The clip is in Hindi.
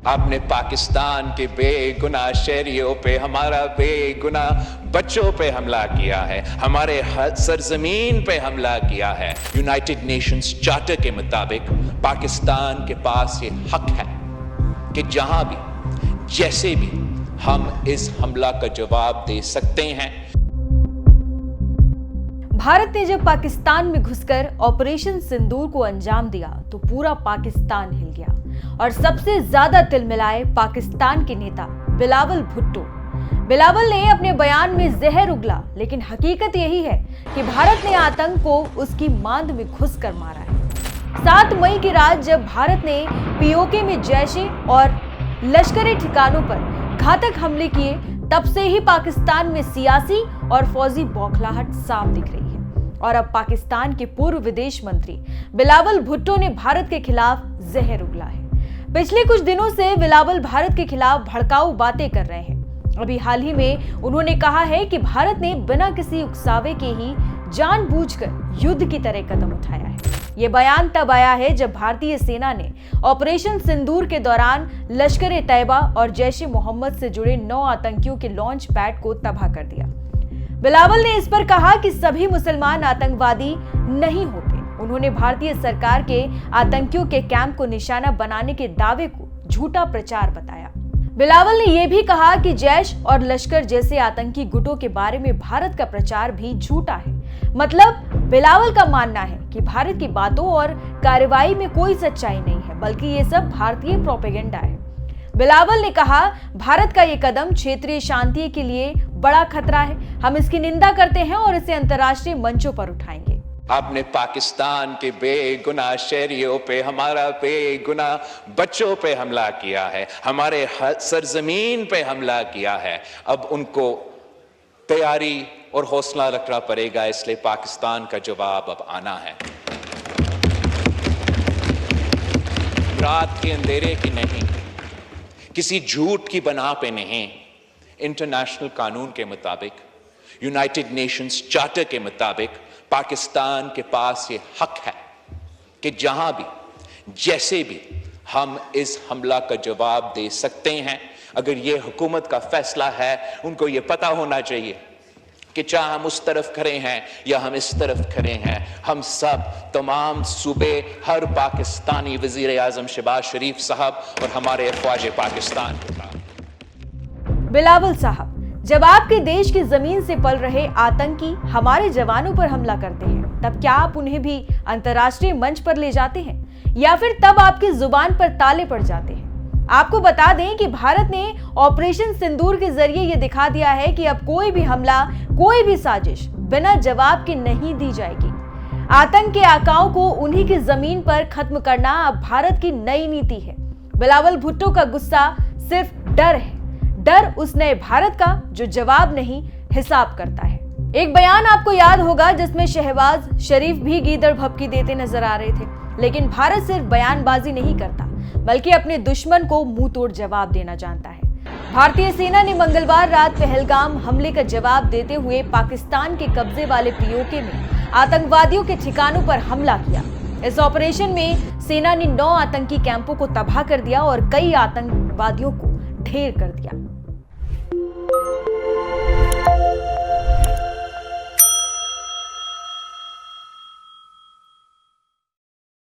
आपने पाकिस्तान के बेगुनाह शहरियों पे, हमारा बेगुनाह बच्चों पे हमला किया है, हमारे सरजमीन पे हमला किया है। यूनाइटेड नेशंस चार्टर के मुताबिक पाकिस्तान के पास ये हक है कि जहां भी जैसे भी हम इस हमला का जवाब दे सकते हैं। भारत ने जब पाकिस्तान में घुसकर ऑपरेशन सिंदूर को अंजाम दिया तो पूरा पाकिस्तान हिल गया और सबसे ज्यादा तिलमिलाए पाकिस्तान के नेता बिलावल भुट्टो। बिलावल ने अपने बयान में जहर उगला, लेकिन हकीकत यही है कि भारत ने आतंक को उसकी मांद में घुसकर मारा है। 7 मई की रात जब भारत ने पीओके में जैशे और लश्करी ठिकानों पर घातक हमले किए, तब से ही पाकिस्तान में सियासी और फौजी बौखलाहट साफ दिख रही है। और अब पाकिस्तान के पूर्व विदेश मंत्री बिलावल भुट्टो ने भारत के खिलाफ जहर उगला है। पिछले कुछ दिनों से बिलावल भारत के खिलाफ भड़काऊ बातें कर रहे हैं। अभी हाल ही में उन्होंने कहा है कि भारत ने बिना किसी उकसावे के ही जानबूझकर युद्ध की तरह कदम उठाया है। ये बयान तब आया है जब भारतीय सेना ने ऑपरेशन सिंदूर के दौरान लश्कर-ए-तैयबा और जैश-ए-मोहम्मद से जुड़े 9 आतंकियों के लॉन्च पैड को तबाह कर दिया। बिलावल ने इस पर कहा कि सभी मुसलमान आतंकवादी नहीं होते। उन्होंने भारतीय सरकार के आतंकियों के कैंप को निशाना बनाने के दावे को झूठा प्रचार बताया। बिलावल ने यह भी कहा कि जैश और लश्कर जैसे आतंकी गुटों के बारे में भारत का प्रचार भी झूठा है। मतलब बिलावल का मानना है कि भारत की बातों और कार्रवाई में कोई सच्चाई नहीं है, बल्कि ये सब भारतीय प्रोपेगेंडा है। बिलावल ने कहा, भारत का ये कदम क्षेत्रीय शांति के लिए बड़ा खतरा है। हम इसकी निंदा करते हैं और इसे अंतर्राष्ट्रीय मंचों पर उठाएंगे। आपने पाकिस्तान के बेगुनाह शहरियों पे, हमारा बेगुनाह बच्चों पे हमला किया है, हमारे सरजमीन पे हमला किया है। अब उनको तैयारी और हौसला रखना पड़ेगा, इसलिए पाकिस्तान का जवाब अब आना है। रात के अंधेरे की नहीं, किसी झूठ की बना पे नहीं, इंटरनेशनल कानून के मुताबिक, यूनाइटेड नेशंस चार्टर के मुताबिक पाकिस्तान के पास ये हक है कि जहां भी जैसे भी हम इस हमला का जवाब दे सकते हैं। अगर ये हुकूमत का फैसला है, उनको ये पता होना चाहिए कि चाहे हम उस तरफ खड़े हैं या हम इस तरफ खड़े हैं, हम सब तमाम सूबे, हर पाकिस्तानी वजीर आजम शहबाज शरीफ साहब और हमारे ख्वाजा पाकिस्तान के साथ। बिलावल साहब, जब आपके देश की जमीन से पल रहे आतंकी हमारे जवानों पर हमला करते हैं, तब क्या आप उन्हें भी अंतर्राष्ट्रीय मंच पर ले जाते हैं या फिर तब आपकी जुबान पर ताले पड़ जाते हैं? आपको बता दें कि भारत ने ऑपरेशन सिंदूर के जरिए यह दिखा दिया है कि अब कोई भी हमला, कोई भी साजिश बिना जवाब के नहीं दी जाएगी। आतंक के आकाओं को उन्हीं की जमीन पर खत्म करना अब भारत की नई नीति है। बिलावल भुट्टो का गुस्सा सिर्फ डर है, डर उस नए भारत का जो जवाब नहीं, हिसाब करता है। एक बयान आपको याद होगा जिसमें शहबाज शरीफ भी गीदड़ भभकी देते नजर आ रहे थे, लेकिन भारत सिर्फ बयानबाजी नहीं करता, बल्कि अपने दुश्मन को मुंह तोड़ जवाब देना जानता है। भारतीय सेना ने मंगलवार रात पहलगाम हमले का जवाब देते हुए पाकिस्तान के कब्जे वाले पीओके में आतंकवादियों के ठिकानों पर हमला किया। इस ऑपरेशन में सेना ने 9 आतंकी कैंपों को तबाह कर दिया और कई आतंकवादियों को ढेर कर दिया।